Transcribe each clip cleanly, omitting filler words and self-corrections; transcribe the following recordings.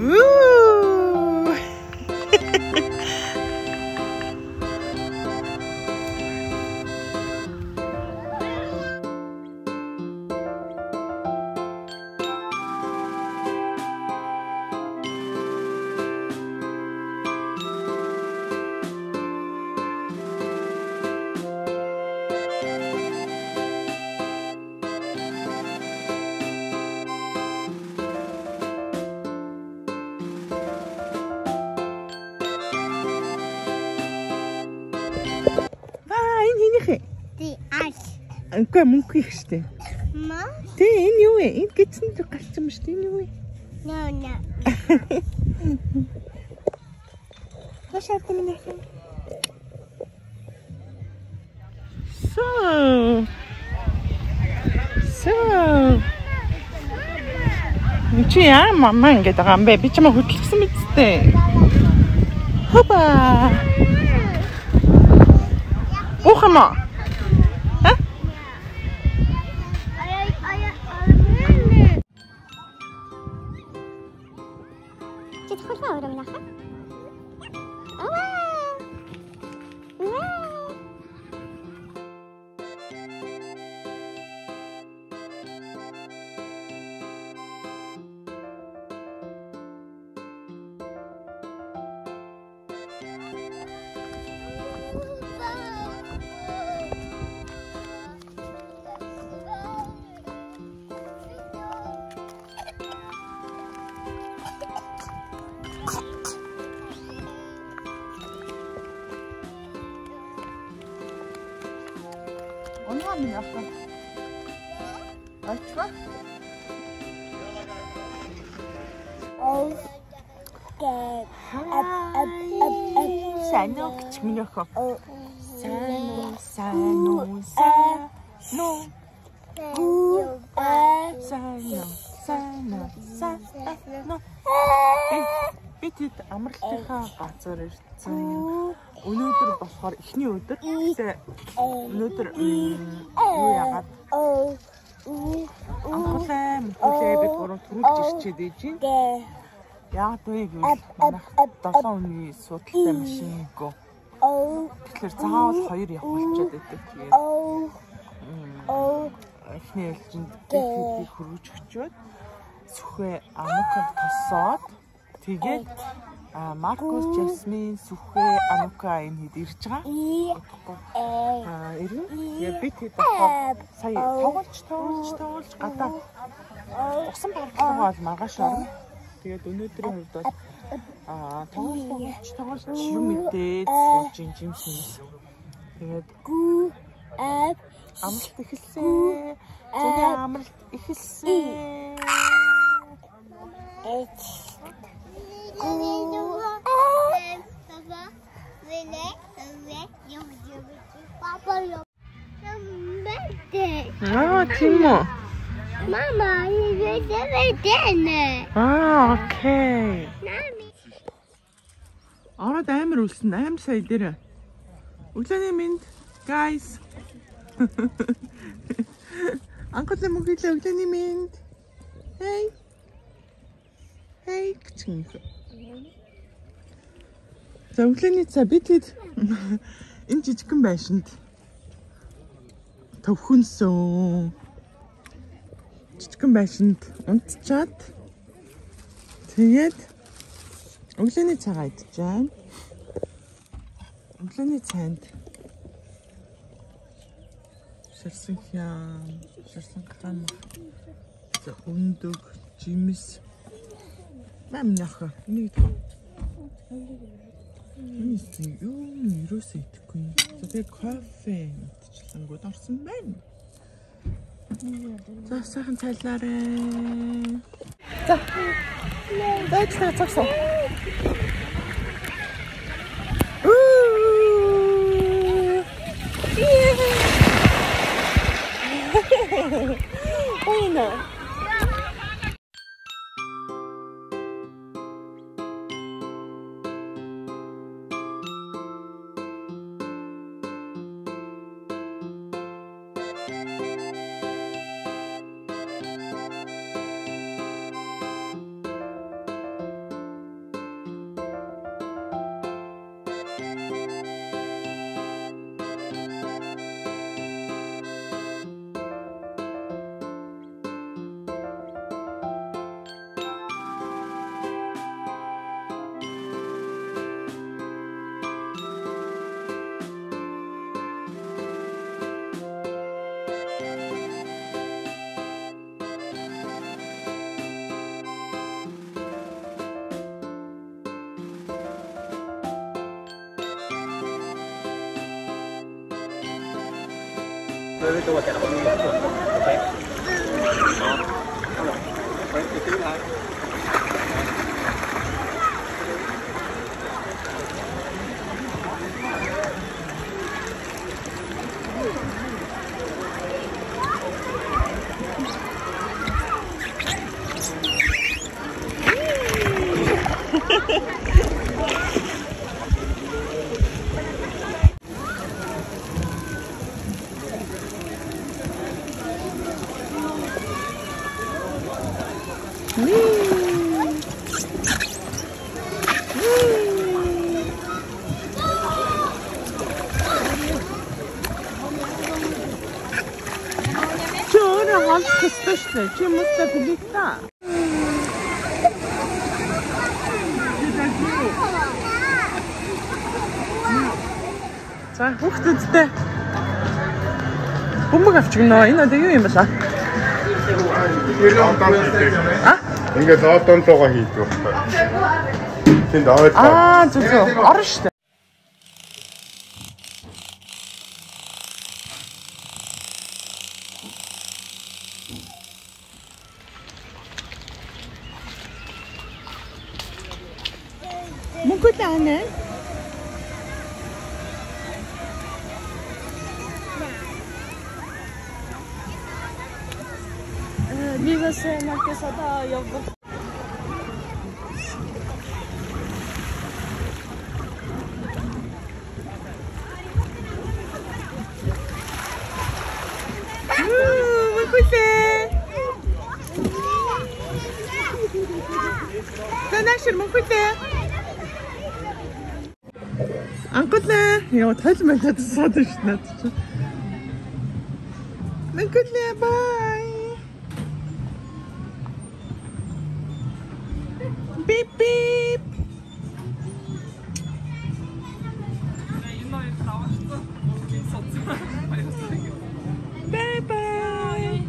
Woo! Анка мөнгө их штэ. Ма? Тэ энэ юу вэ? Энд гидсэн дээр гарч юм штэ. Энэ юу вэ? Наа. Хашаа тэмнэ. So. Чи яа мама ингэж байгаа юм бэ? Би чамаа хөдөлгсөн мэт дээ. Хопа. Ухама. Onu mu yaptın? Açma. Sano küçük mü yok? Sano. Sano. Бид амралтынхаа газар ирсэн. Өнөөдөр болохоор эхний өдөр. Гэхдээ өнөөдөр юу яагаад анхлаа мөхлөө бид гурав төрүүлж ирчээд ээж юм. Яг вэ гэвэл манайх 7 өдрийн судалтай машингүй. Тэгэхээр заавал 2 явах болчиход байдаг. Тэгээд эхний ээлжинд дэхийг хөрвж өчөөд сүхээ амукаг тосоод тэгээд Маркус, Жасмин, Сүхээ, Анука энэ хэд ирж байгаа. Ирнэ. Тэгээд бид хэд болохоор сая тоглож гадаа усан барилгаа бол маргааш орно. Тэгээд өнөөдрийн хувьд бол тоглож юм мэдээд сууж жимс. Тэгээд амралт эхэллээ. Зөний амралт эхэлсэн. Тимо. Мама, я заведена. Окей. Ороод амар үлсэн 8 сая дээр. Өглөөний минь guys. Анхлаа мөглөө өглөөний минь. Hey. Hey гिचгэн. За өглөөний цаа бид хэд энэ жижигхэн байшинд төвхөнсөн. Жижигхэн байшинд унтчаад тэгээд өглөөний цагаа идэж байна. Өглөөний цайнд шарсан хям, шарсан гам, өндөг, жимс. Мамнах нэг юу юусоо идэхгүй. Тэгээд кофе идчихлэнгүүд орсон байна. За сайхан цайлаарай. За. Дэйч тацсан. Ой, no. Чи муста билетта? За хүүхдүүдтэй бөмбөг авч гинөө. Энэ одоо юу юм бэ? Ингээд лотон логоо хийдэг байхгүй. Тэнд аваад. Зүг. Орно шүү дээ. Мөнгөд аана. Вивас маркесата явбал. Танашир мөнгөдөө. Анкудлаа. Яа тайлбар мэдээд саад шүү дээ. Мөнгөдөө бай. Бип бип. Bye bye.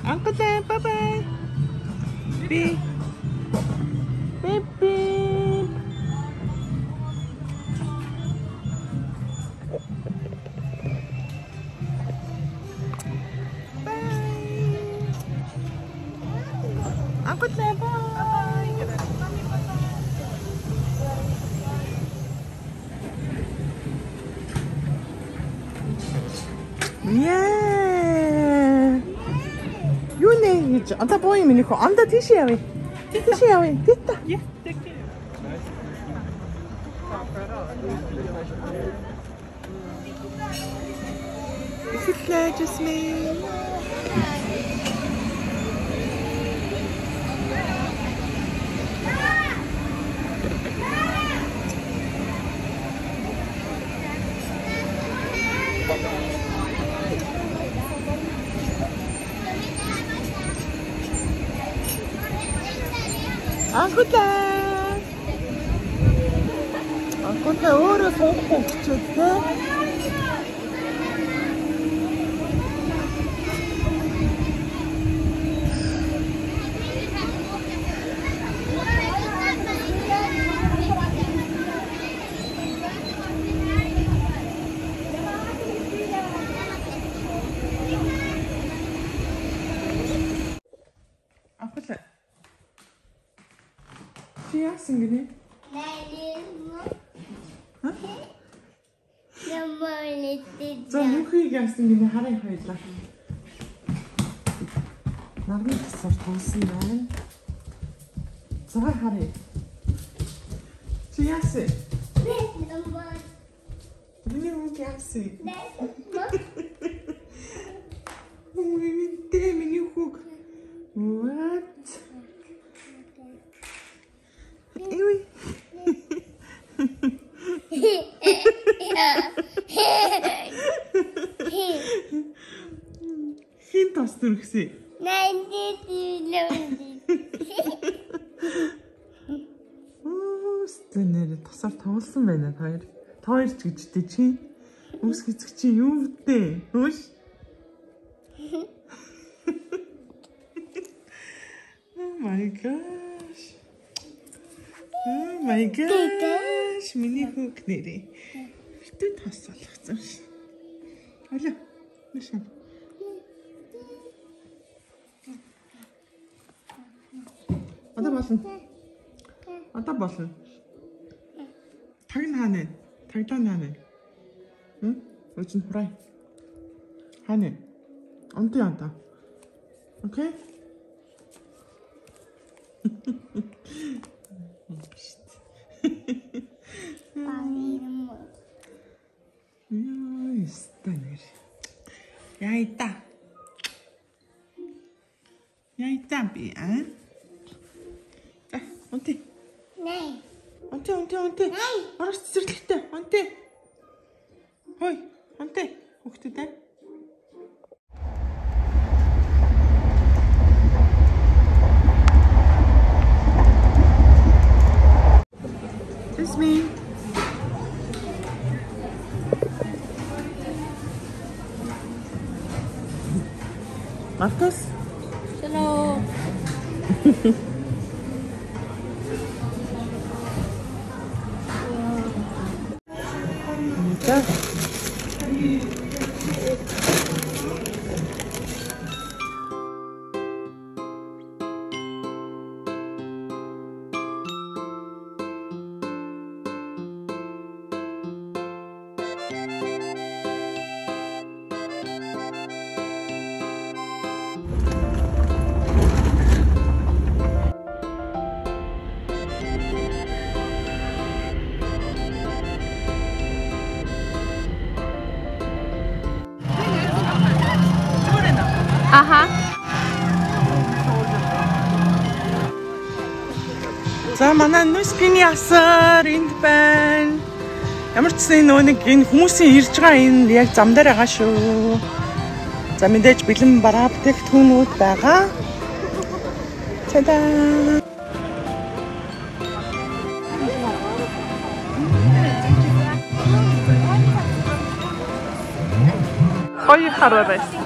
Uncle Dan, bye bye. Beep. Beep beep. Bye. Uncle Dan, bye. Yeah. You need to. Anta boy, me niko. Anta tishi yawi. Tishi yawi. Titta. Yeah. Эхэллээ, Jasmine. Анкута өөрөө суухгүй өчөөдөө. Анкута. Чи яасан гинэ? За нүхийг яасан гинэ хараа хоёлаа. Нарны тасаар тулсан байна. За харъя. Чи яасан? Миний үг яасан? Миний хүүг. What? Ewy. Хин тас төргсөн. Стэнэр тасаар тоглосон байна хоёр. Хоёр ч гэжтэй чи. Үс хэцэг чи юу вэ? Хөөш. Oh my gosh. Oh my gosh. Миний хүүг нэрээ. Битүү тас болгоц. Аль. Мишэн. Одоо болно. Таг нааны. Тагдаа нааны. Үчин хурай. Хааны. Онтой янта. Окей? Станер. Яйта. Яйта би, а? Онтой. Nee. Онтой. Орос цэцэрлэгтэй. Онтой. Хой, онтой. Хөхтөдөө. This me. Marcos? Hello. Да. Аха. За манай нүскиний асар энд байна. Ямар ч зүйл нэг энэ хүмүүсийн ирж байгаа энэ яг зам дээр байгаа шүү. За мэдээж бэлэн бараа бүтээгдэхүүнүүд байгаа. Та-даа. Хоёр хараа байсан.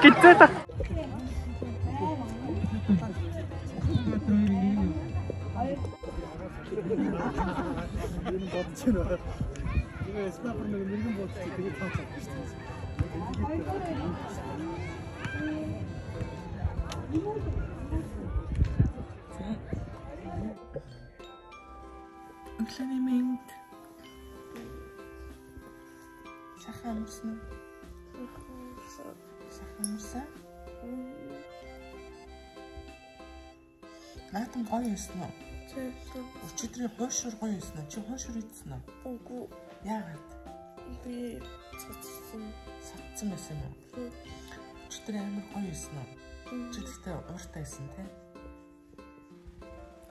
Китета. Эксперимент. Сахамсна. Сахамса. Наатан гоё юмсан уу? Өчигдрийн хойшор гоё юмсан уу? Чи хойшор идсэн үү? Үгүй. Яагаад? Би цацсан. Сатсан байсан уу? Өчигдөр амар гоё юмсан уу? Чи тэгтээ ууртай байсан те?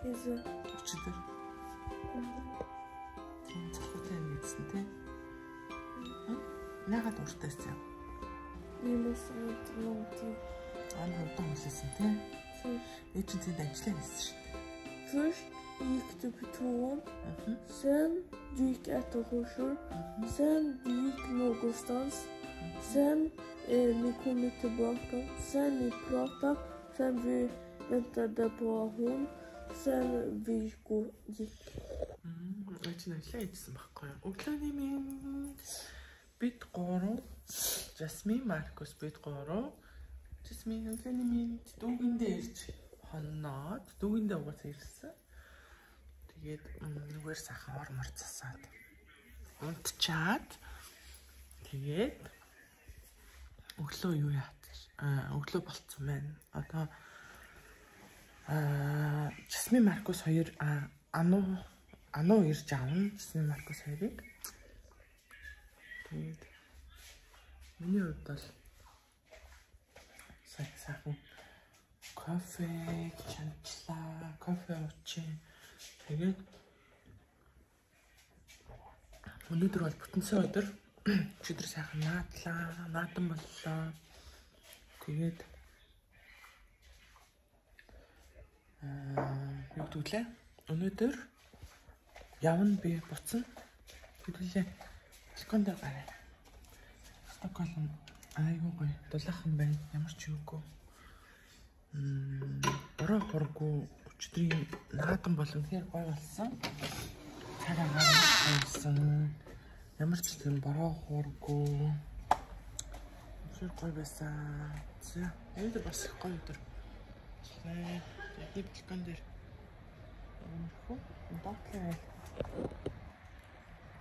Өчигдөр. Тийм цохтой юм идсэн те? Яагаад ууртай байсан? Амар удаан хүссэн те? Эцэг тэнд ажиллаа хийсэн шүү дээ. Först gick det på toan, sen gick ett och korsor, sen gick någonstans, sen ni kom tillbaka, sen ni pratade, sen vi väntade på hon, sen vi gick. Эцэг ажиллаа хийсэн байхгүй юу? Өглөөний минь бид 3 Жасмин, Маркус бид 3 Жасмин өглөөний минь дүүгэндээ ирж хоноод дүүгэндээ угаасаа ирсэн. Тэгээд нүгээр сахан ормор засаад унтчаад тэгээд өглөө юу яатаж өглөө болцсон байна. Одоо Жасмин, Маркус хоёр ануу ирж аавна. Жасмин, Маркус хоёрыг. Тэгээд миний хувьд бол сайхан кофе чанчлаа, кофе уучих. Тэгээд өнөөдөр бол бүтэнсэн өдөр. Өчигдөр сайхан наадлаа, наадам боллоо. Тэгээд юу гэвэл өнөөдөр явна би буцна. Хэдүүлээ балкон дээр гараа. Стокгольм айгуу гоё дулаахан байна. Ямар ч юугүй. Бороо хурггүй өчигдрийн наадам болон хэр гой болсон. Цаг агаар болсон. Ямар ч юм бороо хурггүй. Хэр гой байсан. За, энэ бас их гой өдөр. Тэгээд балкон дээр доотлаа.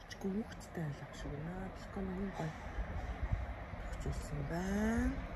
Чигүүхтэй айлах шиг наа. Балкон нь гой. Төгчүүлсэн байна.